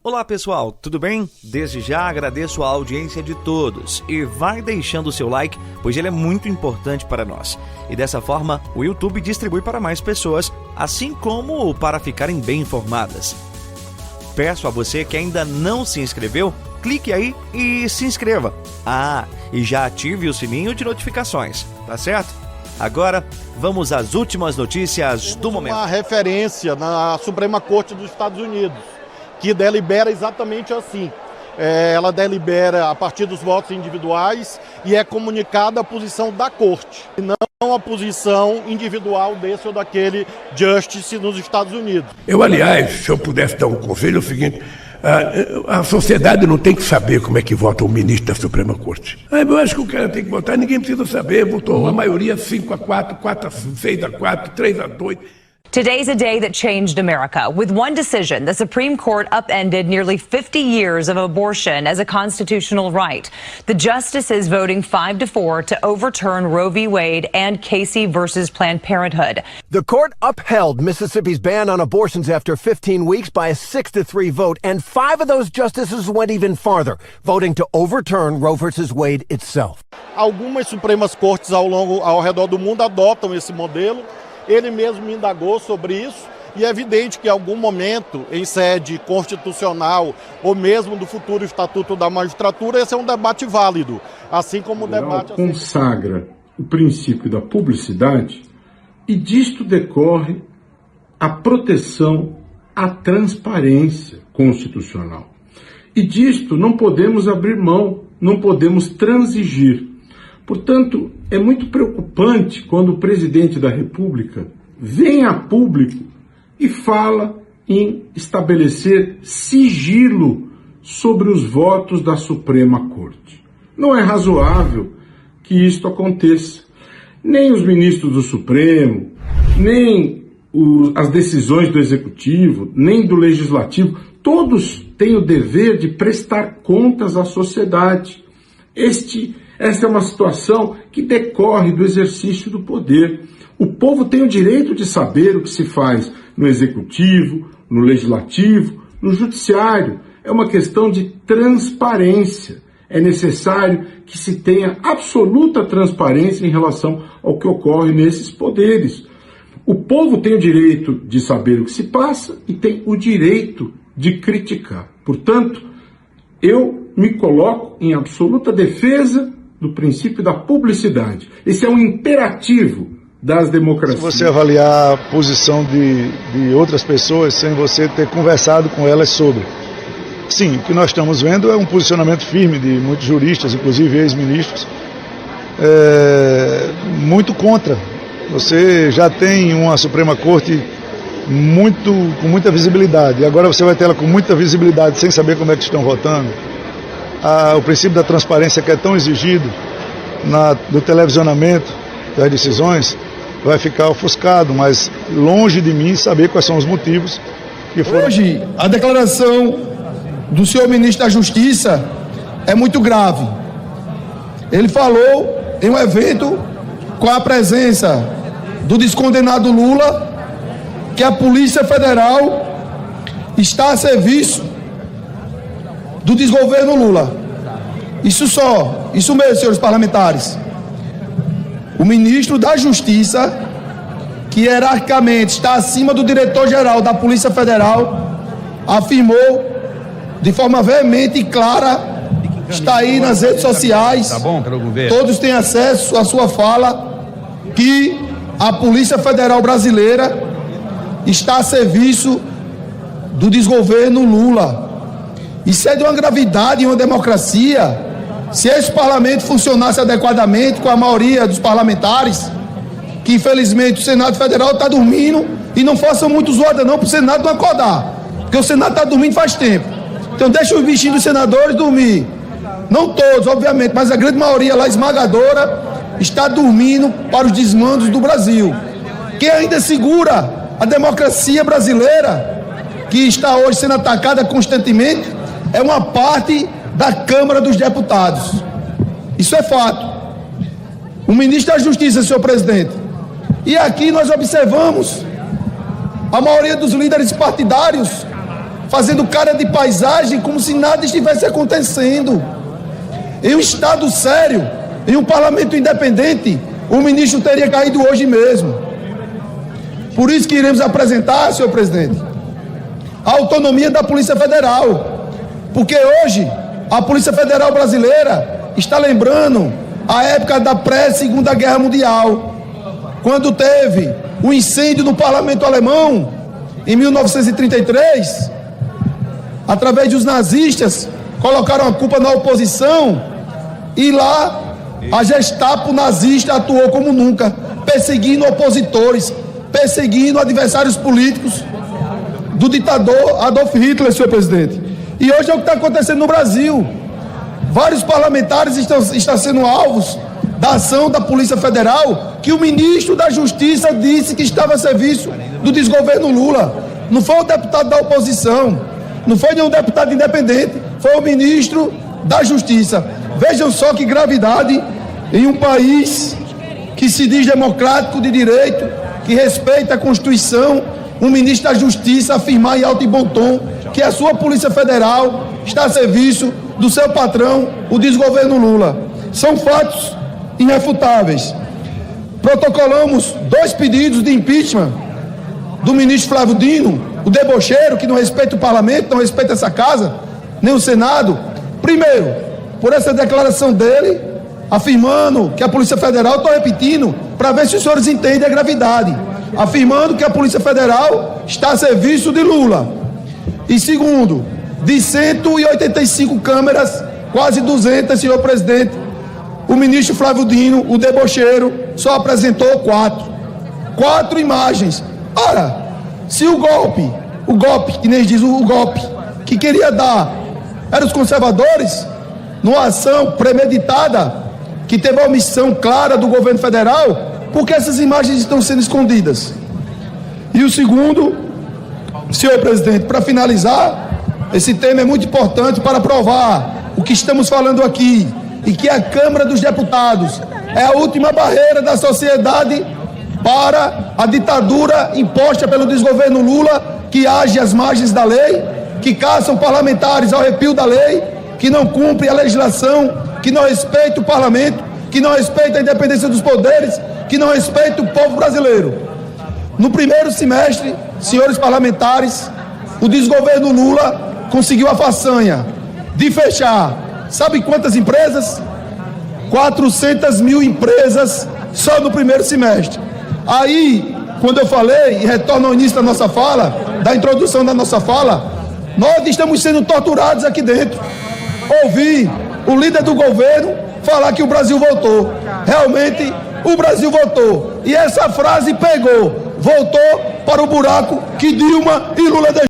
Olá pessoal, tudo bem? Desde já agradeço a audiência de todos e vai deixando o seu like, pois ele é muito importante para nós. E dessa forma, o YouTube distribui para mais pessoas, assim como para ficarem bem informadas. Peço a você que ainda não se inscreveu, clique aí e se inscreva. E já ative o sininho de notificações, tá certo? Agora, vamos às últimas notícias do momento. Uma referência na Suprema Corte dos Estados Unidos, que delibera exatamente assim. Ela delibera a partir dos votos individuais e é comunicada a posição da Corte, e não a posição individual desse ou daquele Justice nos Estados Unidos. Eu, aliás, se eu pudesse dar um conselho, é o seguinte: a sociedade não tem que saber como é que vota o ministro da Suprema Corte. Eu acho que o cara tem que votar, ninguém precisa saber. Votou a maioria 5-4, 4-6-4, 3-2. Today's a day that changed America. With one decision, the Supreme Court upended nearly 50 years of abortion as a constitutional right. The justices voting 5-4 to overturn Roe v. Wade and Casey versus Planned Parenthood. The court upheld Mississippi's ban on abortions after 15 weeks by a 6-3 vote, and 5 of those justices went even farther, voting to overturn Roe versus Wade itself. Algumas Supremas Cortes ao redor do mundo adotam esse modelo. Ele mesmo me indagou sobre isso e é evidente que em algum momento, em sede constitucional ou mesmo do futuro Estatuto da Magistratura, esse é um debate válido, assim como o debate... Consagra o princípio da publicidade e disto decorre a proteção à transparência constitucional. E disto não podemos abrir mão, não podemos transigir. Portanto, é muito preocupante quando o presidente da República vem a público e fala em estabelecer sigilo sobre os votos da Suprema Corte. Não é razoável que isto aconteça. Nem os ministros do Supremo, nem as decisões do Executivo, nem do Legislativo, todos têm o dever de prestar contas à sociedade. Essa é uma situação que decorre do exercício do poder. O povo tem o direito de saber o que se faz no Executivo, no Legislativo, no Judiciário. É uma questão de transparência. É necessário que se tenha absoluta transparência em relação ao que ocorre nesses poderes. O povo tem o direito de saber o que se passa e tem o direito de criticar. Portanto, eu me coloco em absoluta defesa do princípio da publicidade. Esse é um imperativo das democracias. Se você avaliar a posição de outras pessoas sem você ter conversado com elas sobre. Sim, o que nós estamos vendo é um posicionamento firme de muitos juristas, inclusive ex-ministros, muito contra. Você já tem uma Suprema Corte com muita visibilidade, e agora você vai ter ela com muita visibilidade sem saber como é que estão votando. O princípio da transparência que é tão exigido do televisionamento das decisões vai ficar ofuscado, mas longe de mim saber quais são os motivos que foram... Hoje, a declaração do senhor ministro da Justiça é muito grave. Ele falou em um evento com a presença do descondenado Lula que a Polícia Federal está a serviço do desgoverno Lula. Isso mesmo, senhores parlamentares. O ministro da Justiça, que hierarquicamente está acima do diretor-geral da Polícia Federal, afirmou de forma veemente e clara, está aí nas redes sociais, todos têm acesso à sua fala, que a Polícia Federal brasileira está a serviço do desgoverno Lula. Isso é de uma gravidade em uma democracia. Se esse parlamento funcionasse adequadamente com a maioria dos parlamentares, que infelizmente o Senado Federal está dormindo, e não façam muito zoada não para o Senado não acordar, porque o Senado está dormindo faz tempo. Então deixa os bichinhos dos senadores dormir. Não todos, obviamente, mas a grande maioria lá esmagadora está dormindo para os desmandos do Brasil. Quem ainda segura a democracia brasileira, que está hoje sendo atacada constantemente, é uma parte da Câmara dos Deputados. Isso é fato. O ministro da Justiça, senhor presidente. E aqui nós observamos a maioria dos líderes partidários fazendo cara de paisagem como se nada estivesse acontecendo. Em um Estado sério, em um parlamento independente, o ministro teria caído hoje mesmo. Por isso que iremos apresentar, senhor presidente, a autonomia da Polícia Federal. Porque hoje a Polícia Federal brasileira está lembrando a época da pré-Segunda Guerra Mundial, quando teve o incêndio no parlamento alemão, em 1933, através dos nazistas, colocaram a culpa na oposição e lá a Gestapo nazista atuou como nunca, perseguindo opositores, perseguindo adversários políticos do ditador Adolf Hitler, senhor presidente. E hoje é o que está acontecendo no Brasil. Vários parlamentares estão sendo alvos da ação da Polícia Federal, que o ministro da Justiça disse que estava a serviço do desgoverno Lula. Não foi o deputado da oposição, não foi nenhum deputado independente, foi o ministro da Justiça. Vejam só que gravidade em um país que se diz democrático de direito, que respeita a Constituição, um ministro da Justiça afirmar em alto e bom tom que a sua Polícia Federal está a serviço do seu patrão, o desgoverno Lula. São fatos irrefutáveis. Protocolamos 2 pedidos de impeachment do ministro Flávio Dino, o debocheiro que não respeita o parlamento, não respeita essa casa, nem o Senado. Primeiro, por essa declaração dele, afirmando que a Polícia Federal, estou repetindo, para ver se os senhores entendem a gravidade, afirmando que a Polícia Federal está a serviço de Lula. E segundo, de 185 câmeras, quase 200, senhor presidente, o ministro Flávio Dino, o debocheiro, só apresentou 4 imagens. Ora, se o golpe, que nem diz o golpe, que queria dar, eram os conservadores, numa ação premeditada, que teve a omissão clara do governo federal, por que essas imagens estão sendo escondidas? E o segundo, senhor presidente, para finalizar, esse tema é muito importante para provar o que estamos falando aqui, e que a Câmara dos Deputados é a última barreira da sociedade para a ditadura imposta pelo desgoverno Lula, que age às margens da lei, que caçam parlamentares ao arrepio da lei, que não cumpre a legislação, que não respeita o parlamento, que não respeita a independência dos poderes, que não respeita o povo brasileiro. No primeiro semestre, senhores parlamentares, o desgoverno Lula conseguiu a façanha de fechar, sabe quantas empresas? 400 mil empresas só no primeiro semestre. Aí, quando eu falei, e retorno ao início da nossa fala, da introdução da nossa fala, nós estamos sendo torturados aqui dentro. Ouvi o líder do governo falar que o Brasil voltou. Realmente, o Brasil voltou. E essa frase pegou, voltou para o buraco que Dilma e Lula deixaram.